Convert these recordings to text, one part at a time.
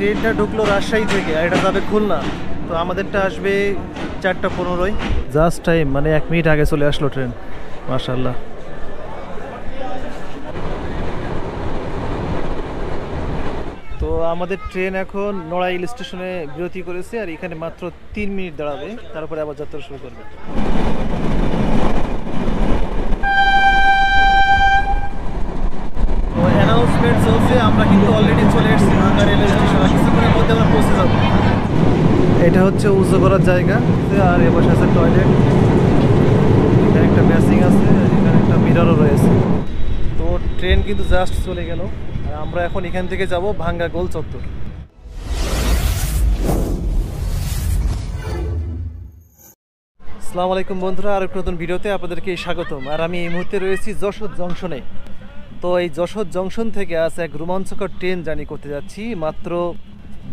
ট্রেনটা ঢুকলো রাজশাহী থেকে আর এটা যাবে খুলনা। তো আমাদেরটা আসবে 4:15। জাস্ট টাইম, মানে 1 মিনিট আগে চলে আসলো ট্রেন। মাশাআল্লাহ। তো আমাদের ট্রেন এখন নড়াইল স্টেশনে বিরতি করেছে আর এখানে মাত্র 3 মিনিট দাঁড়াবে, তারপরে আবার যাত্রা শুরু করবে। তো অ্যানাউন্সমেন্ট চলছে, আমরা কিন্তু অলরেডি চলে এসেছি ভাঙ্গা রেলওয়ে স্টেশন। কিছুক্ষণের মধ্যে আমরা পৌঁছে যাব। এটা হচ্ছে উজু করার জায়গা আর এ পাশে আছে টয়লেট, এখানে একটা বেসিং আছে, এখানে একটা মিররও রয়েছে। তো ট্রেন কিন্তু জাস্ট চলে গেল আর আমরা এখন এখান থেকে যাব ভাঙ্গা গোল চত্বর। আসসালামু আলাইকুম বন্ধুরা, আর একটা নতুন ভিডিওতে আপনাদেরকে স্বাগতম। আর আমি এই মুহূর্তে রয়েছি যশোর জংশনে। তো এই যশোর জংশন থেকে আজ এক রোমাঞ্চকর ট্রেন জার্নি করতে যাচ্ছি। মাত্র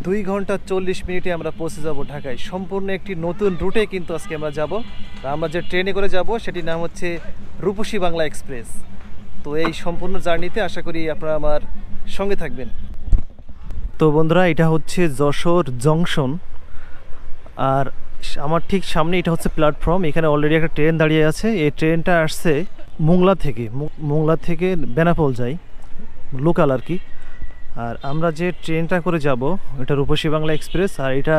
2 ঘন্টা 40 মিনিটে আমরা পৌঁছে যাব ঢাকায়। সম্পূর্ণ একটি নতুন রুটে কিন্তু আজকে আমরা যাব। আমরা যে ট্রেনে করে যাব সেটির নাম হচ্ছে রূপসী বাংলা এক্সপ্রেস। তো এই সম্পূর্ণ জার্নিতে আশা করি আপনারা আমার সঙ্গে থাকবেন। তো বন্ধুরা, এটা হচ্ছে যশোর জংশন আর আমার ঠিক সামনে এটা হচ্ছে প্ল্যাটফর্ম। এখানে অলরেডি একটা ট্রেন দাঁড়িয়ে আছে। এই ট্রেনটা আসছে মোংলা থেকে বেনাপোল যায়, লোকাল আর কি। আর আমরা যে ট্রেনটা করে যাব এটা রূপসী বাংলা এক্সপ্রেস, আর এটা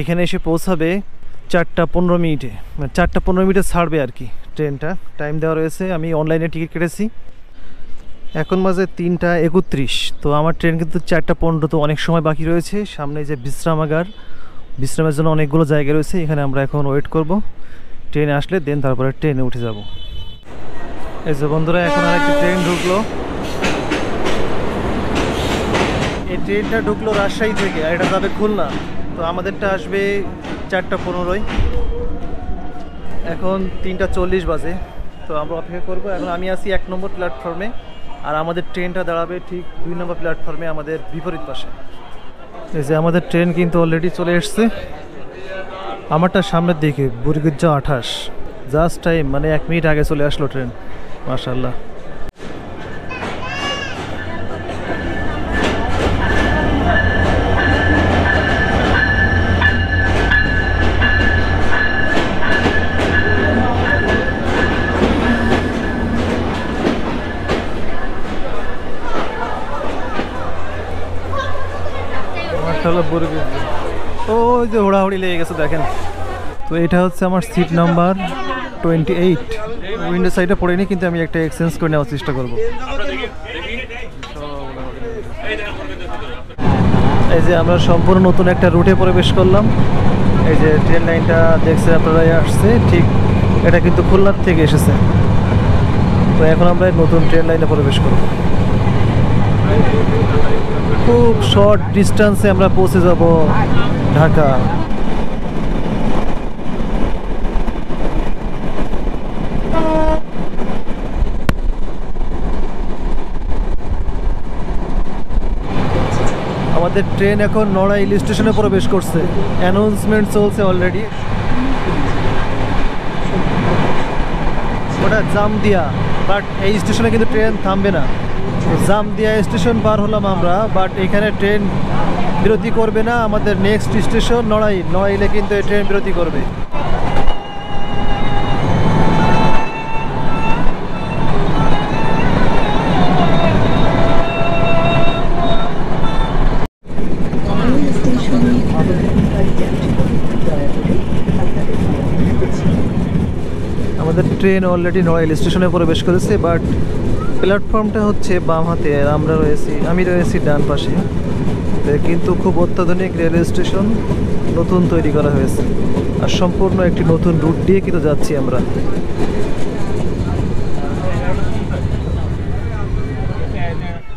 এখানে এসে পৌঁছাবে 4:15 মিনিটে। 4:15 মিনিটে ছাড়বে আর কি ট্রেনটা। টাইম দেওয়া রয়েছে, আমি অনলাইনে টিকিট কেটেছি। এখন বাজে 3:31। তো আমার ট্রেন কিন্তু 4:15, তো অনেক সময় বাকি রয়েছে। সামনে যে বিশ্রামের জন্য অনেকগুলো জায়গা রয়েছে, এখানে আমরা এখন ওয়েট করব। ট্রেনে আসলে দেন তারপরে ট্রেনে উঠে যাব। এই যে বন্ধুরা, এখন আরেকটি ট্রেন ঢুকলো। এই ট্রেনটা ঢুকলো রাজশাহী থেকে আর এটা যাবে খুলনা। তো আমাদেরটা আসবে 4:15। এখন 3:40 বাজে। তো আমরা অপেক্ষা করবো। এখন আমি আছি 1 নম্বর প্ল্যাটফর্মে আর আমাদের ট্রেনটা দাঁড়াবে ঠিক 2 নম্বর প্ল্যাটফর্মে আমাদের বিপরীত পাশে। এই যে আমাদের ট্রেন কিন্তু অলরেডি চলে এসছে। আমারটা সামনের দিকে বুড়িগজ্জা 28। জাস্ট টাইম, মানে 1 মিনিট আগে চলে আসলো ট্রেন। মাশাআল্লাহ। ওই যে হোড়াহুড়ি লেগে গেছে দেখেন। তো এটা হচ্ছে আমার সিট নাম্বার 28। উইন্ডো সাইডে পড়েনি, কিন্তু আমি একটা এক্সচেঞ্জ করে নেওয়ার চেষ্টা করব। এই যে আমরা সম্পূর্ণ নতুন একটা রুটে প্রবেশ করলাম। এই যে ট্রেন লাইনটা দেখছে আপনারা আসছে, ঠিক এটা কিন্তু খুলনার থেকে এসেছে। তো এখন আমরা নতুন ট্রেন লাইনে প্রবেশ করব। খুব শর্ট ডিস্টেন্সে আমরা পৌঁছে যাব ঢাকা। আমাদের ট্রেন এখন নড়াইল স্টেশনে প্রবেশ করছে। অ্যানাউন্সমেন্ট চলছে অলরেডি। ওটা জামদিয়া, বাট এই স্টেশনে কিন্তু ট্রেন থামবে না। জামদিয়া স্টেশন পার হলাম আমরা, বাট এখানে ট্রেন বিরতি করবে না। আমাদের নেক্সট স্টেশন নড়াইলে কিন্তু এই ট্রেন বিরতি করবে। আমাদের ট্রেন অলরেডি নড়াইল স্টেশনে প্রবেশ করেছে, বাট প্ল্যাটফর্মটা হচ্ছে বাম হাতে আর আমি রয়েছি ডান পাশে। কিন্তু খুব অত্যাধুনিক রেলওয়ে স্টেশন নতুন তৈরি করা হয়েছে আর সম্পূর্ণ একটি নতুন রুট দিয়ে কিন্তু যাচ্ছি আমরা।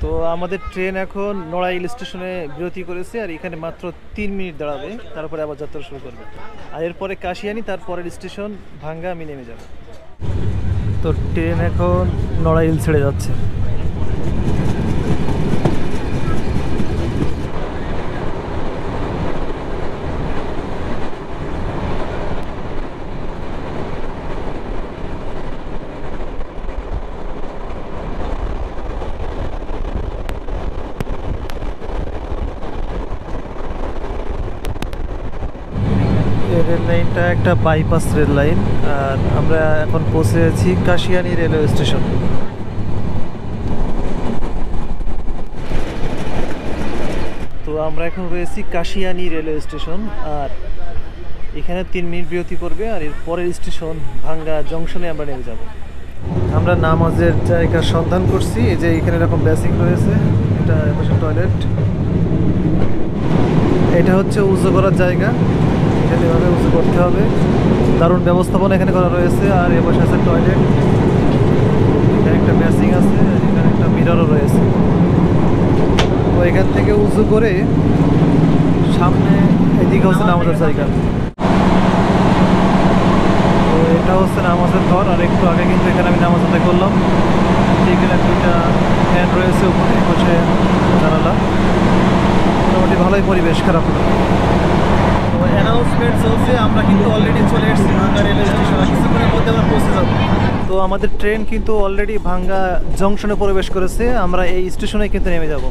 তো আমাদের ট্রেন এখন নড়াইল স্টেশনে বিরতি করেছে আর এখানে মাত্র 3 মিনিট দাঁড়াবে, তারপরে আবার যাত্রা শুরু করবে। আর এরপরে কাশিয়ানি, তারপরের স্টেশন ভাঙ্গা, আমি নেমে যাব। তো ট্রেন এখন নড়াইল ছেড়ে যাচ্ছে। রেল লাইনটা একটা বাইপাস রেল লাইন, আর আমরা এখন পৌঁছে আছি কাশিয়ানী রেলওয়ে স্টেশন। তো আমরা এখন রয়েছি কাশিয়ানী রেলওয়ে স্টেশন, আর এখানে 3 মিনিট বিরতি করবে, আর এর পরের স্টেশন ভাঙ্গা জংশনে আমরা নেমে যাব। আমরা নামাজের জায়গার সন্ধান করছি। এই যে এখানে এরকম বেসিং রয়েছে, এটা পাশে টয়লেট, এটা হচ্ছে উজু করার জায়গা, এখানে এভাবে উজু করতে হবে। দারুণ ব্যবস্থাপনা এখানে করা রয়েছে। আর এ পাশে আছে টয়লেট, এখানে একটা বেসিং আছে, এখানে একটা মিররও রয়েছে। তো এখান থেকে উজু করে সামনে এদিকে হচ্ছে নামাজের জায়গা। তো এটা হচ্ছে নামাজের ঘর, আর একটু আগে কিন্তু এখানে আমি নামাজ আদায় করলাম। এখানে 2টা ফ্যান রয়েছে উপরে, বসে জানালা, মোটামুটি ভালোই পরিবেশ, খারাপ না। তো অ্যানাউন্সমেন্ট চলছে, আমরা কিন্তু অলরেডি চলে এসেছি ভাঙ্গা রেলওয়ে স্টেশন, কিছুক্ষণের মধ্যে আমরা পৌঁছে যাব। তো আমাদের ট্রেন কিন্তু অলরেডি ভাঙ্গা জংশনে প্রবেশ করেছে, আমরা এই স্টেশনে কিন্তু নেমে যাব।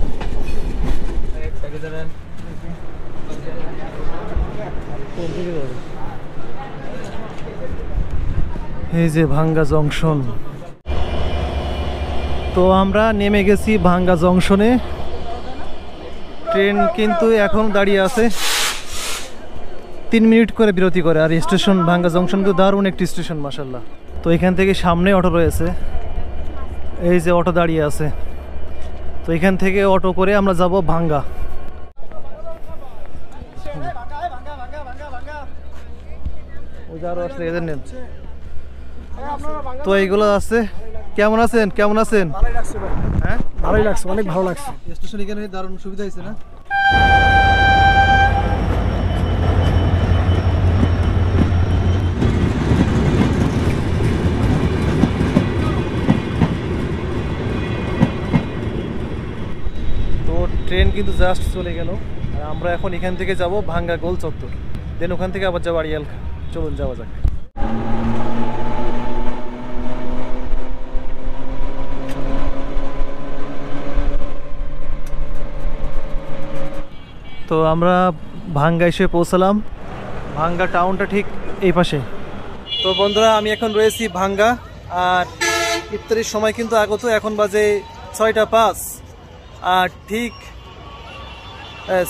এই যে ভাঙ্গা জংশন। তো আমরা নেমে গেছি ভাঙ্গা জংশনে। ট্রেন কিন্তু এখন দাঁড়িয়ে আছে, 3 মিনিট করে বিরতি করে। আর স্টেশন ভাঙ্গা জংশন কিন্তু দারুণ একটি স্টেশন, মাশাআল্লাহ। তো এখান থেকে সামনে অটো রয়েছে, এই যে অটো দাঁড়িয়ে আছে। তো এখান থেকে অটো করে আমরা যাব ভাঙ্গা। তো এইগুলো আছে। কেমন আছেন? কেমন আছেন? হ্যাঁ, ভালোই লাগছে, অনেক ভালো লাগছে। স্টেশন এখানে দারুণ সুবিধা হয়েছে না? তো ট্রেন কিন্তু জাস্ট চলে গেল, আর আমরা এখন এখান থেকে যাব ভাঙ্গা গোল চত্বর, দেন ওখান থেকে আবার যাবো আড়িয়ালখা। চলুন যাওয়া যাক। তো আমরা ভাঙ্গা এসে পৌঁছালাম। ভাঙ্গা টাউনটা ঠিক এই পাশে। তো বন্ধুরা, আমি এখন রয়েছি ভাঙ্গা, আর ইফতারির সময় কিন্তু আগত, এখন বাজে 6টা 5, আর ঠিক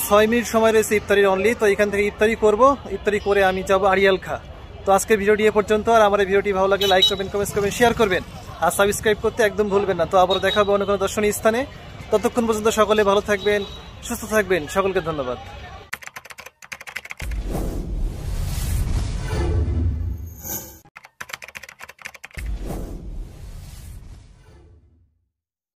6 মিনিট সময় রয়েছে ইফতারির অনলি। তো এখান থেকে ইফতারি করব, ইফতারি করে আমি যাব আড়িয়ালখা। তো আজকের ভিডিওটি এ পর্যন্ত। আর আমার এই ভিডিওটি ভালো লাগলে লাইক করবেন, কমেন্ট করবেন, শেয়ার করবেন, আর সাবস্ক্রাইব করতে একদম ভুলবেন না। তো আবার দেখা হবে অন্য কোনো দর্শনীয় স্থানে। ততক্ষণ পর্যন্ত সকলে ভালো থাকবেন, সুস্থ থাকবেন। সকলকে ধন্যবাদ।